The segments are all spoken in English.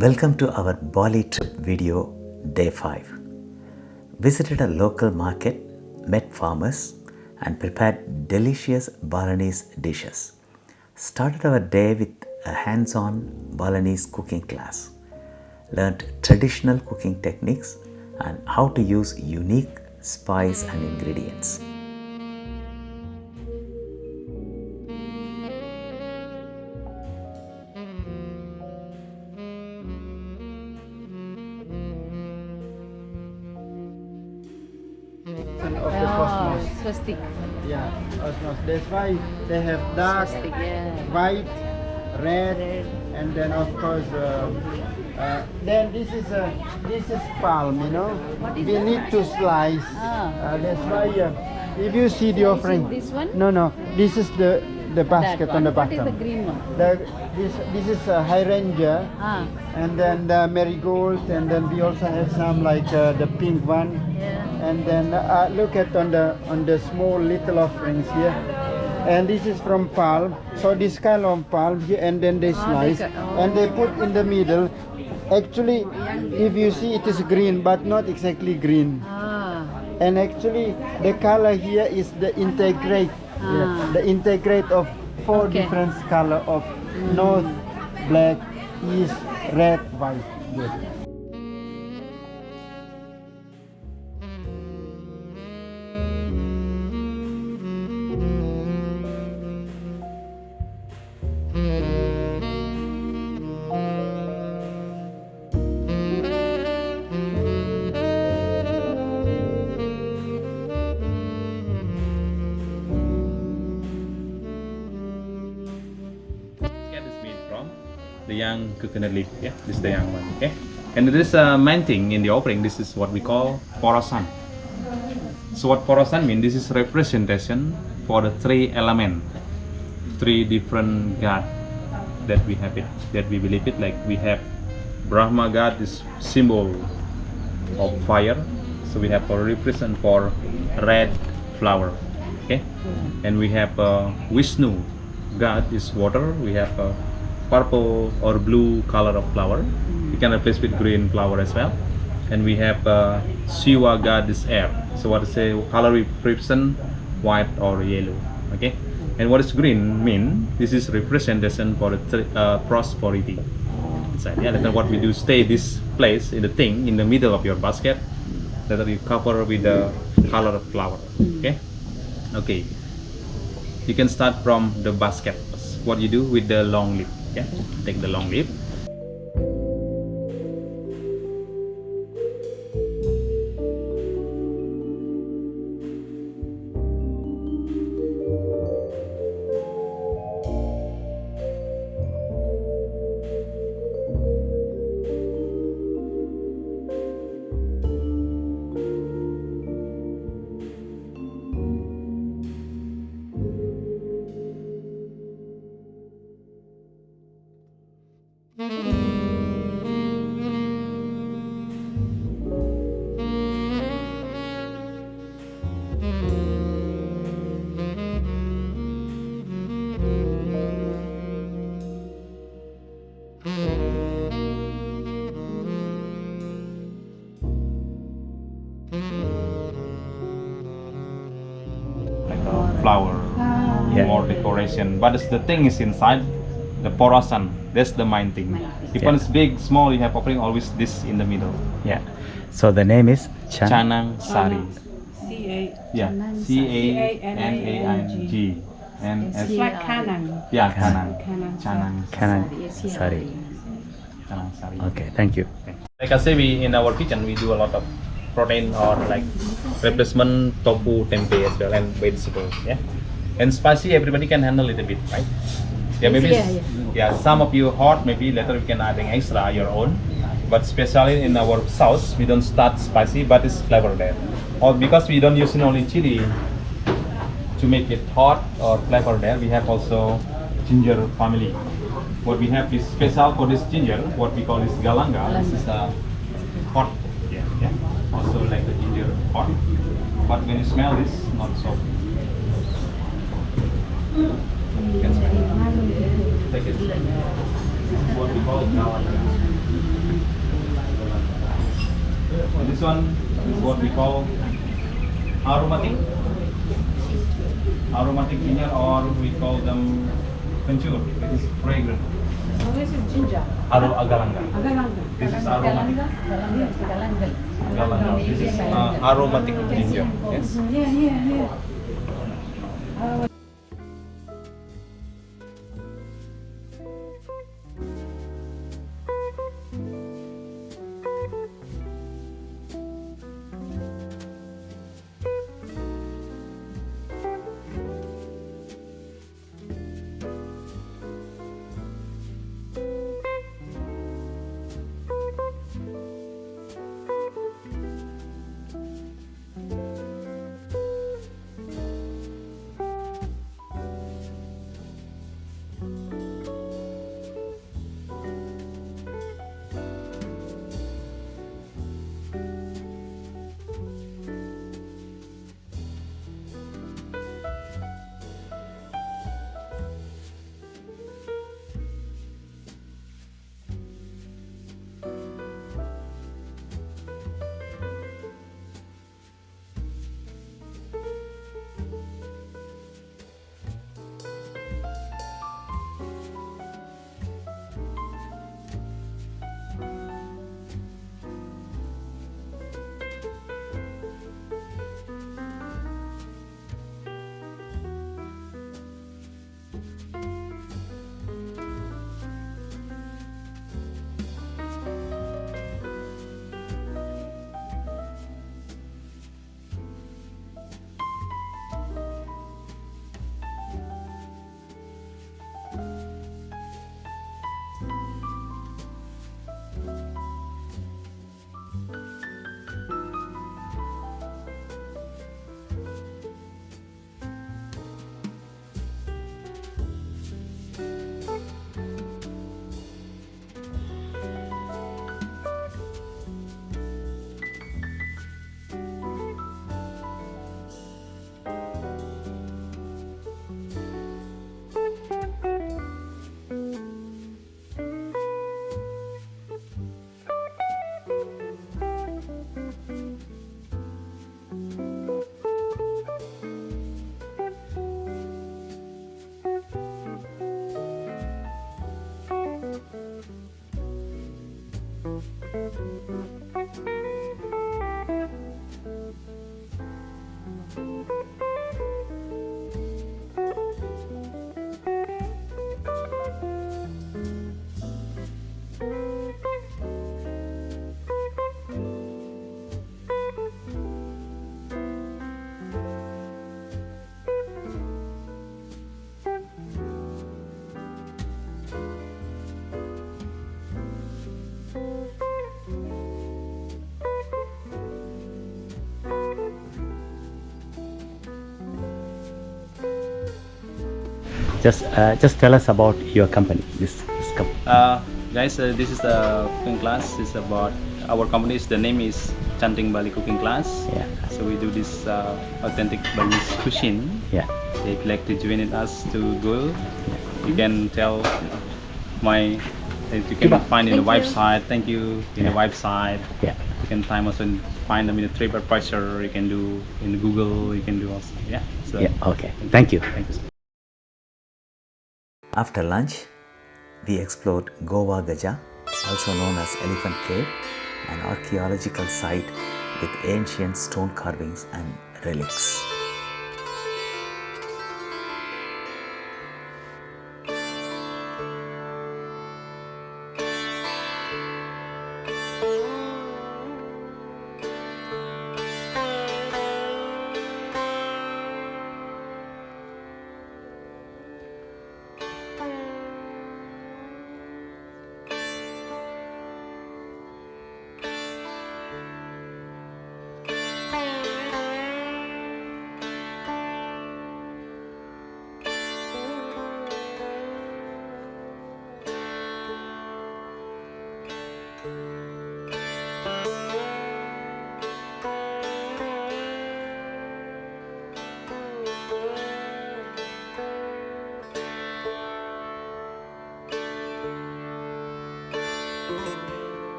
Welcome to our Bali trip video, day 5. Visited a local market, met farmers and prepared delicious Balinese dishes. Started our day with a hands-on Balinese cooking class. Learned traditional cooking techniques and how to use unique spice and ingredients. Of the cosmos. Swastik. Yeah, cosmos. That's why they have dark, Swastik, yeah. white, red, and then of course, then this is palm. You know, What is we that? need to slice. That's why if you see the offering. This one? No. This is the basket That on the one. What is bottom. the green one? This is a hydrangea. And then the marigold, and then we also have some like the pink one. Yeah. And then look at on the small little offerings here. And this is from palm. So this kind of palm here, and then they slice and they put in the middle. Actually, if you see, it is green, but not exactly green. And actually, the color here is the integrate. Yeah, the integrate of four different color of north, black, east, red, white. Good. The young coconut leaf, yeah, this is the young one, okay. And there is a main thing in the offering. This is what we call porosan. So what porosan means? This is representation for the three elements, three different god that we have it, that we believe it. Like we have Brahma god, is symbol of fire. So we have a represent for red flower, okay. And we have Vishnu god is water. We have purple or blue color of flower. We can replace with green flower as well. And we have Shiva god is air. So what is the color we represent? White or yellow. Okay. And what is green mean? This is representation for the prosperity. Inside. Yeah. Then what we do, stay this place in the thing in the middle of your basket. That you cover with the color of flower. Okay. Okay. You can start from the basket. What you do with the long leaf. Yeah, take the long leaf. Flower, more decoration, but the thing is inside the porosan. That's the main thing. If one is big, small, you have offering always this in the middle. Yeah. So the name is Canang Sari. Canang C-A-N-A-I-G. And It's like Canang. Yeah, Canang. Canang. Canang Sari. Canang Sari. Okay, thank you. Like I say, we in our kitchen we do a lot of protein or like replacement tofu, tempeh as well, and vegetables. Yeah, and spicy everybody can handle it a bit, right? Yeah, maybe some of you hot, maybe later we can add an extra your own. But especially in our sauce, we don't start spicy, but it's flavor there. Or because we don't use only chili to make it hot or flavor there, we have also ginger family. What we have is special for this ginger, what we call is galanga. This is a hot, yeah. Also like the ginger hot. But when you smell this, not so. You can smell it. Take it. What we call galanga. This one is what we call aromatic ginger, or we call them kencur. It is fragrant. So this is ginger. Agalanga. Agalanga. This is aromatic. Galangal. This is aromatic ginger. Yes. Here. Just tell us about your company. This company. Guys, this is the cooking class. It's about our company's. The name is Chanting Bali Cooking Class. Yeah. So we do this authentic Balinese cuisine. Yeah. If you'd like to join us to go, you can tell my. You can find in the website. Thank you in the website. Yeah. You can also find them in the TripAdvisor. You can do in Google. You can do also. Yeah. So, Yeah. Okay. Thank you. Thank you. After lunch, we explored Goa Gajah, also known as Elephant Cave, an archaeological site with ancient stone carvings and relics.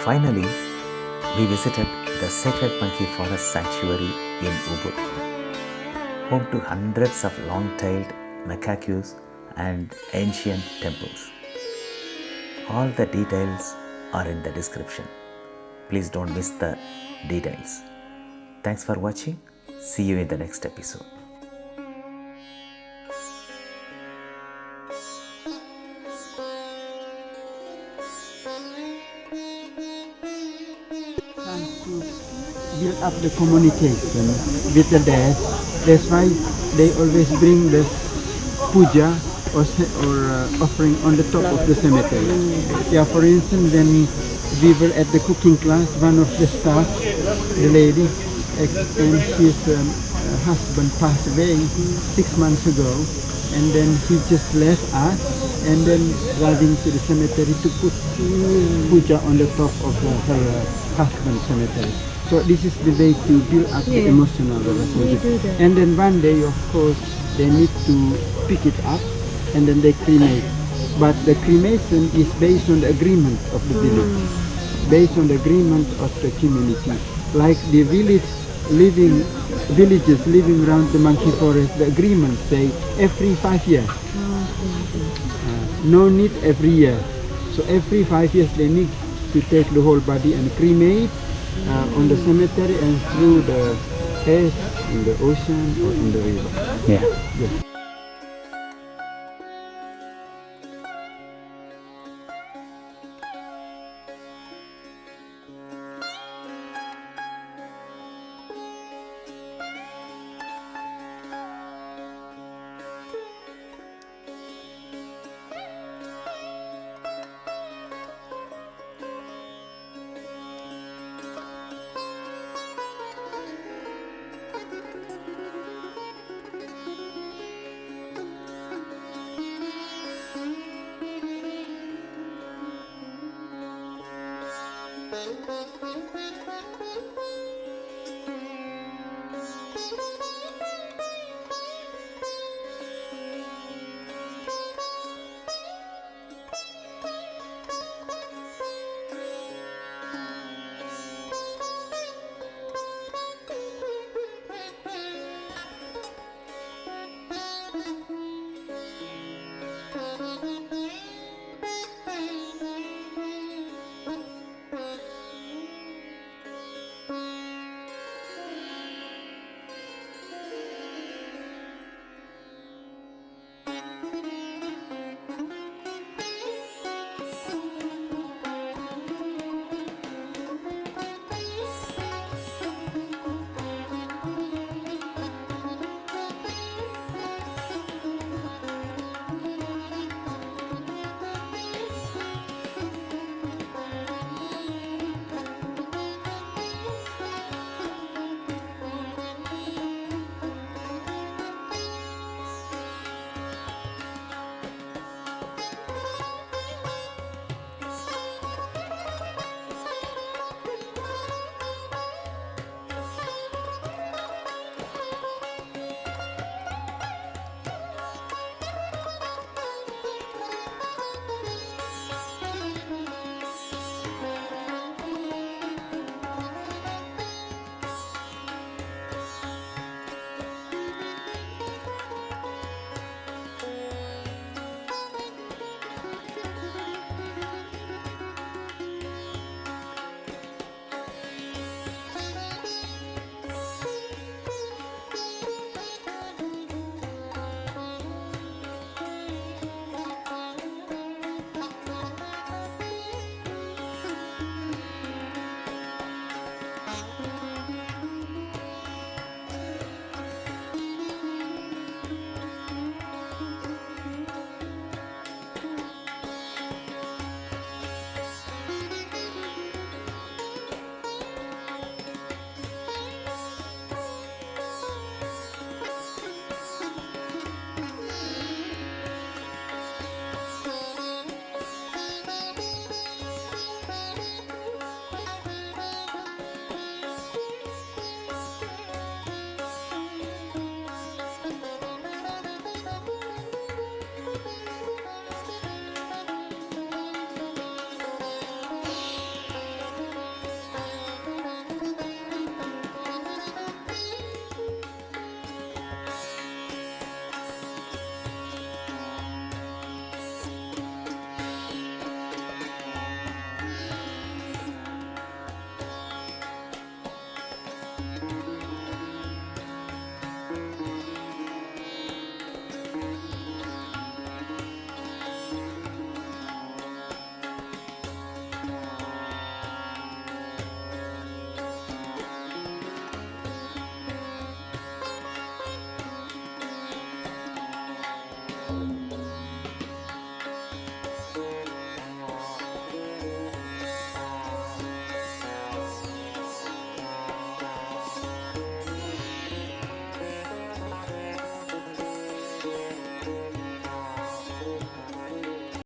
Finally, we visited the Sacred Monkey Forest Sanctuary in Ubud, home to hundreds of long-tailed macaques and ancient temples. All the details are in the description. Please don't miss the details. Thanks for watching. See you in the next episode. Build up the communication with the dead. That's why they always bring the puja or offering on the top of the cemetery. Yeah, for instance, when we were at the cooking class, one of the staff, the lady, and his husband passed away 6 months ago, and then he just left us and then driving to the cemetery to put puja on the top of her husband's cemetery. So this is the way to build up the emotional relationship. And then one day, of course, they need to pick it up and then they cremate. But the cremation is based on the agreement of the village, based on the agreement of the community. Like the villages living around the monkey forest, the agreement say every 5 years. No need every year. So every 5 years they need to take the whole body and cremate on the cemetery and through the ash in the ocean or in the river. Yeah.